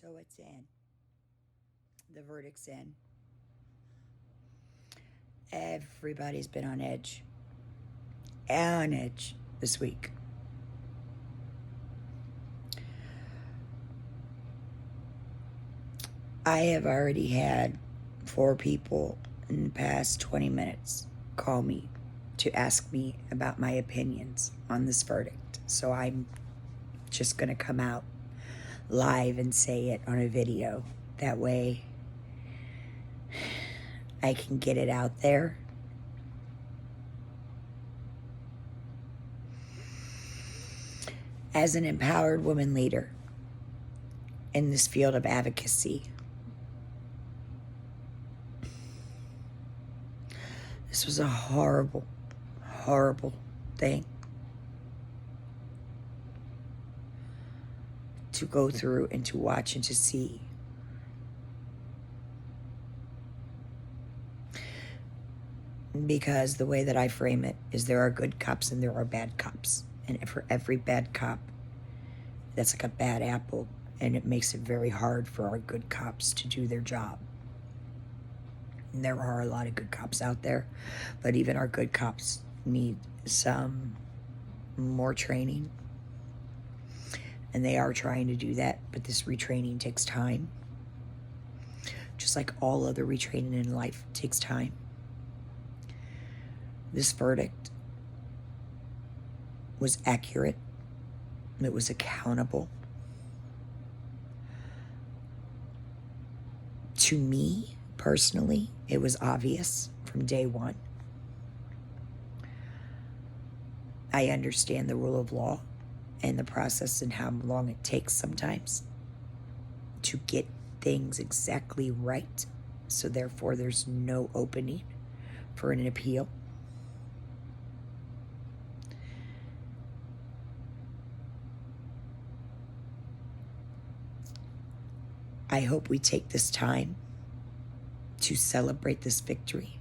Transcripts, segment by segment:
So it's in. The verdict's in. Everybody's been on edge. On edge this week. I have already had 4 people in the past 20 minutes call me to ask me about my opinions on this verdict. So I'm just going to come out live and say it on a video. That way I can get it out there. As an empowered woman leader in this field of advocacy, this was a horrible, horrible thing to go through and to watch and to see. Because the way that I frame it is there are good cops and there are bad cops. And for every bad cop, that's like a bad apple. And it makes it very hard for our good cops to do their job. And there are a lot of good cops out there, but even our good cops need some more training. And they are trying to do that, but this retraining takes time. Just like all other retraining in life takes time. This verdict was accurate. It was accountable. To me, personally, it was obvious from day one. I understand the rule of law and the process and how long it takes sometimes to get things exactly right. So therefore, there's no opening for an appeal. I hope we take this time to celebrate this victory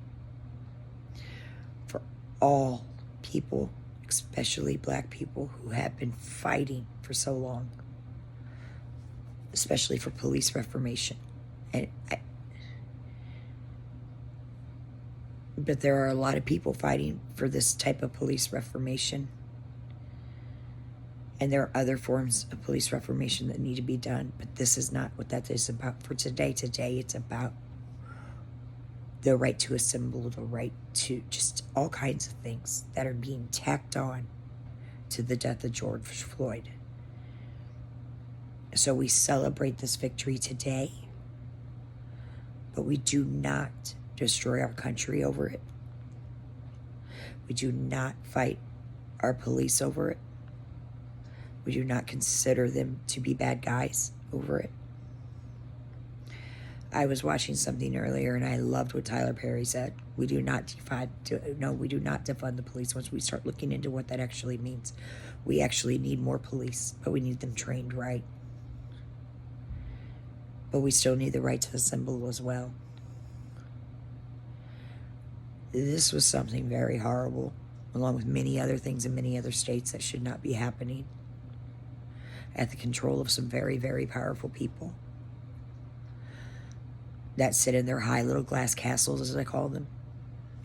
for all people, especially Black people who have been fighting for so long, especially for police reformation. But there are a lot of people fighting for this type of police reformation. And there are other forms of police reformation that need to be done, but this is not what that is about for today. Today, it's about the right to assemble, the right to just all kinds of things that are being tacked on to the death of George Floyd. So we celebrate this victory today, but we do not destroy our country over it. We do not fight our police over it. We do not consider them to be bad guys over it. I was watching something earlier and I loved what Tyler Perry said. We do not defund the police. Once we start looking into what that actually means, we actually need more police, but we need them trained right. But we still need the right to assemble as well. This was something very horrible, along with many other things in many other states that should not be happening, at the control of some very, very powerful people that sit in their high little glass castles, as I call them,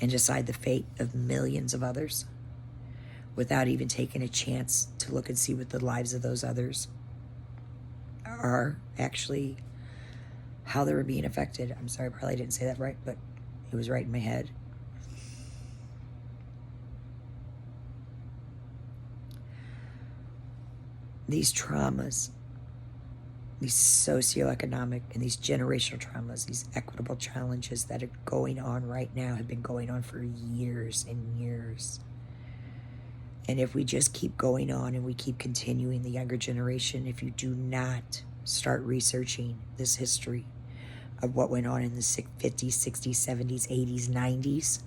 and decide the fate of millions of others without even taking a chance to look and see what the lives of those others are actually, how they were being affected. I'm sorry, I probably didn't say that right, but it was right in my head. These traumas, these socioeconomic and these generational traumas, these equitable challenges that are going on right now have been going on for years and years. And if we just keep going on and we keep continuing, the younger generation, if you do not start researching this history of what went on in the 50s, 60s, 70s, 80s, 90s,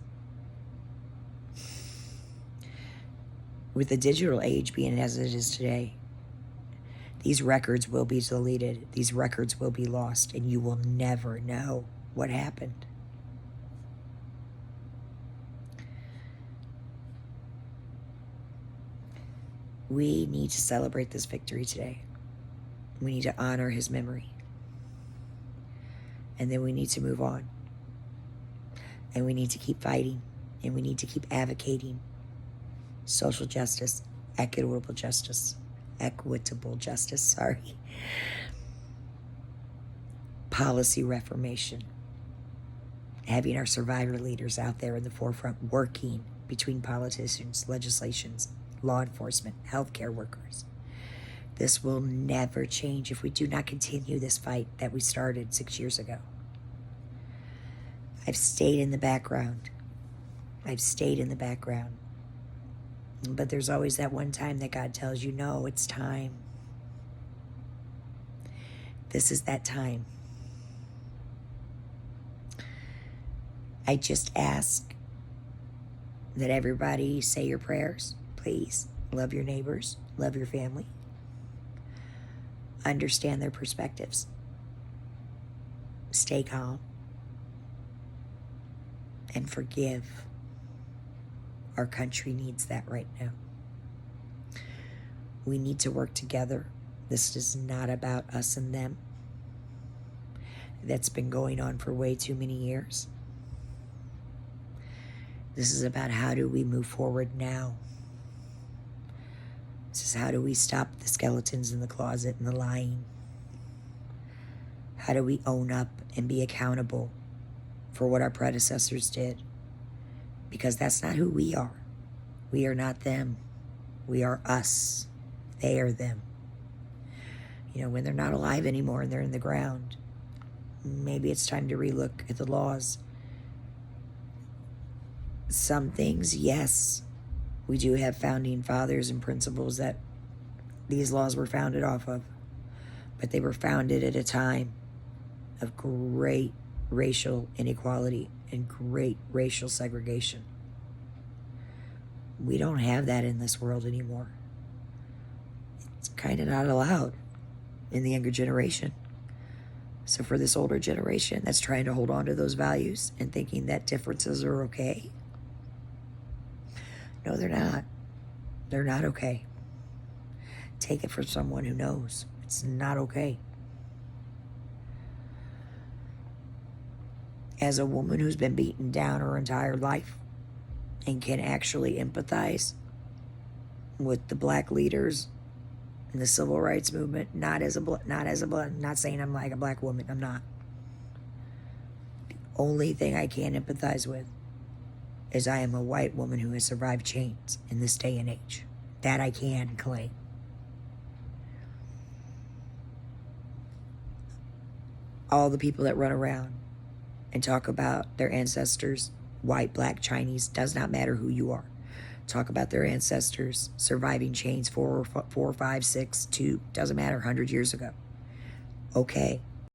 with the digital age being as it is today, these records will be deleted. These records will be lost, and you will never know what happened. We need to celebrate this victory today. We need to honor his memory. And then we need to move on. And we need to keep fighting. And we need to keep advocating social justice, equitable justice, policy reformation, having our survivor leaders out there in the forefront working between politicians, legislations, law enforcement, healthcare workers. This will never change if we do not continue this fight that we started 6 years ago. I've stayed in the background. But there's always that one time that God tells you, no, it's time. This is that time. I just ask that everybody say your prayers, please. Love your neighbors, love your family. Understand their perspectives. Stay calm. And forgive. Our country needs that right now. We need to work together. This is not about us and them. That's been going on for way too many years. This is about how do we move forward now. This is how do we stop the skeletons in the closet and the lying. How do we own up and be accountable for what our predecessors did? Because that's not who we are. We are not them. We are us. They are them. You know, when they're not alive anymore and they're in the ground, maybe it's time to relook at the laws. Some things, yes, we do have founding fathers and principles that these laws were founded off of, but they were founded at a time of great racial inequality and great racial segregation. We don't have that in this world anymore. It's kind of not allowed in the younger generation. So for this older generation that's trying to hold on to those values and thinking that differences are okay, no, they're not. They're not okay. Take it from someone who knows. It's not okay. As a woman who's been beaten down her entire life and can actually empathize with the black leaders in the civil rights movement, not saying I'm like a black woman, I'm not. The only thing I can empathize with is I am a white woman who has survived chains in this day and age. That I can claim. All the people that run around and talk about their ancestors, white, black, Chinese, does not matter who you are. Talk about their ancestors surviving chains 4, 5, 6, 2, doesn't matter, 100 years ago. Okay,